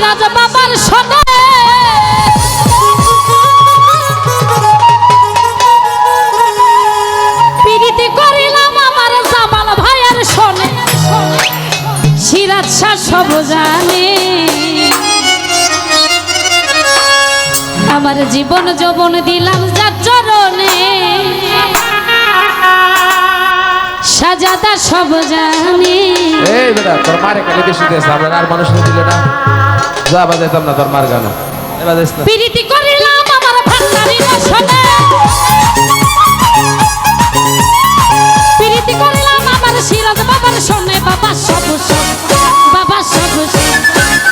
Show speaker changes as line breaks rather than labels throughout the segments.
সিরাজ বাবার সনে প্রীতি করিলাম আমার জামাল ভাইয়ের সনে সিরাজ শাহ সব জানে আমার জীবন যৌবন দিলাম যার চরণে সাজাদা সব জানে।
এই বেটা তোর মারে খালি বেশি দিয়েছে আমরা আর মানুষ দিল না যা বাজাইতাম না তোর মার গান
প্রীতি করিলাম আমার ভান্ডারির সনে প্রীতি করিলাম আমার সিরাজ বাবার সনে বাবা সব বাবা সব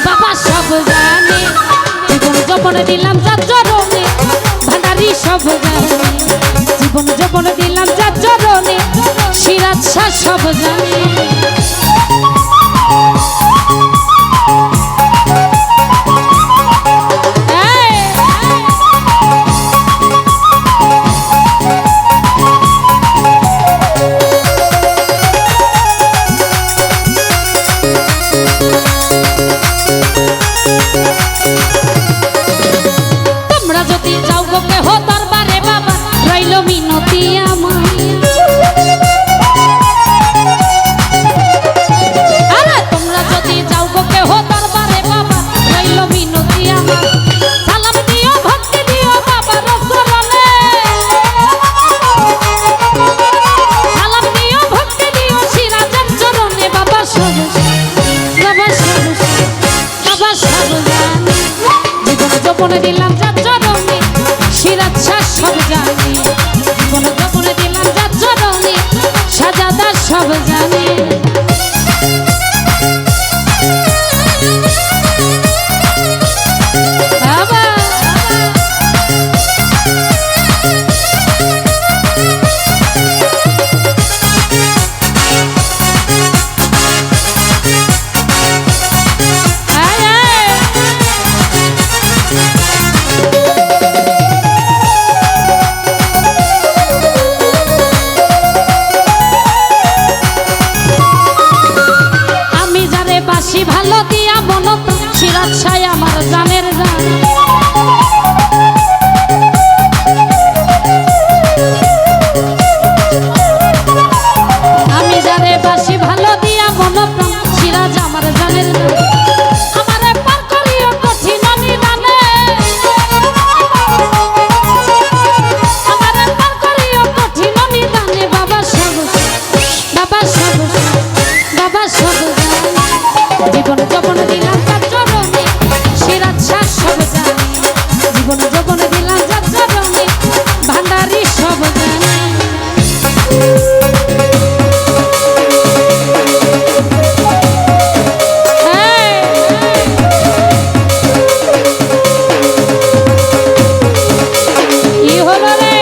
বাবা সব জানে জীবন যৌবন দিলাম যার চরণে ভান্ডারি সব জানে জীবন যৌবন দিলাম যার চরণে সিরাজ শাহ সব জানে। তোমরা যদি যাও গো কেহ দরবারে বাবা রইল মিনতি আমার আরে তোমরা যদি যাও গো কেহ দরবারে বাবা রইল মিনতি আমার সালাম দিও ভক্তি দিও বাবার চরণে সালাম দিও ভক্তি দিও সিরাজের চরণে বাবা সব বাবা সব বাবা সব জানে জীবন যৌবন দিলাম যার চরণে সিরাজ শাহ সব জানে জীবন যৌবন দিলাম যার চরণে সাজাদা সব জানে। বাবা আয় আয় আমি যারে বাসি ভালো দিয়া মনত সিরাজ শাহ আমার জানের জান আমি যারে বাসি ভালো দিয়া মনত সিরাজ আমার জানের জান আমারে পার করিও কঠিন নিদানে আমারে পার করিও কঠিন নিদানে বাবা সব বাবা সব বাবা সব জানে জীবন যৌবন দিলাম যার চরণে সিরাজ শাহ সব জানে জীবন যৌবন দিলাম যার চরণে ভান্ডারি সব জানে। কি হলো রে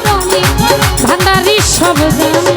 চরণে ভান্ডারি সব জানে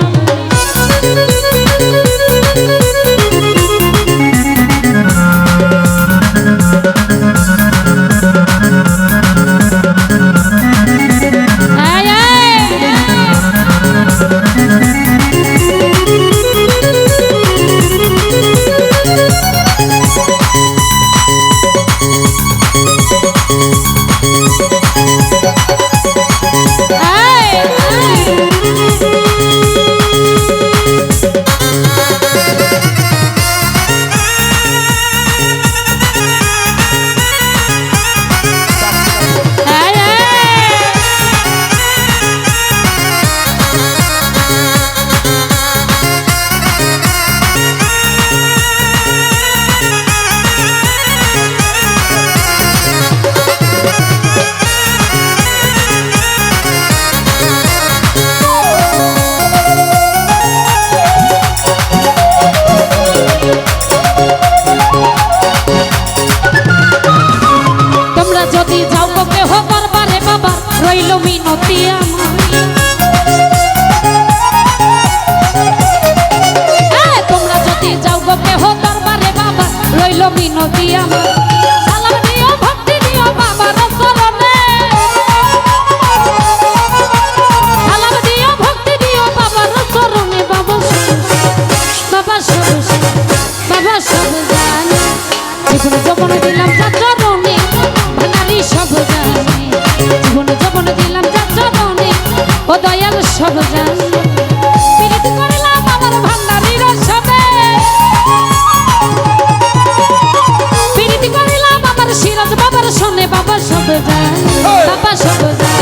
যদি যাও গো কেহ দরবারে বাবা রইল মিনতি আমার তোমরা যদি যাও গো কেহ দরবারে বাবা রইল মিনতি আমার সালাম দিও ভক্তি দিও বাবার চরণে সালাম দিও ভক্তি দিও বাবার চরণে বাবা সব বাবা সব জানে জীবন যৌবন দিলাম যা চরণে সব জানে জীবন যৌবন দিলাম যা চরণে ও দয়াল সব জানে প্রীতি করিলাম আমার ভান্ডারির সবে প্রীতি করিলাম আমার সিরাজ বাবার শোনে বাবা সব জানে বাবা সব জানে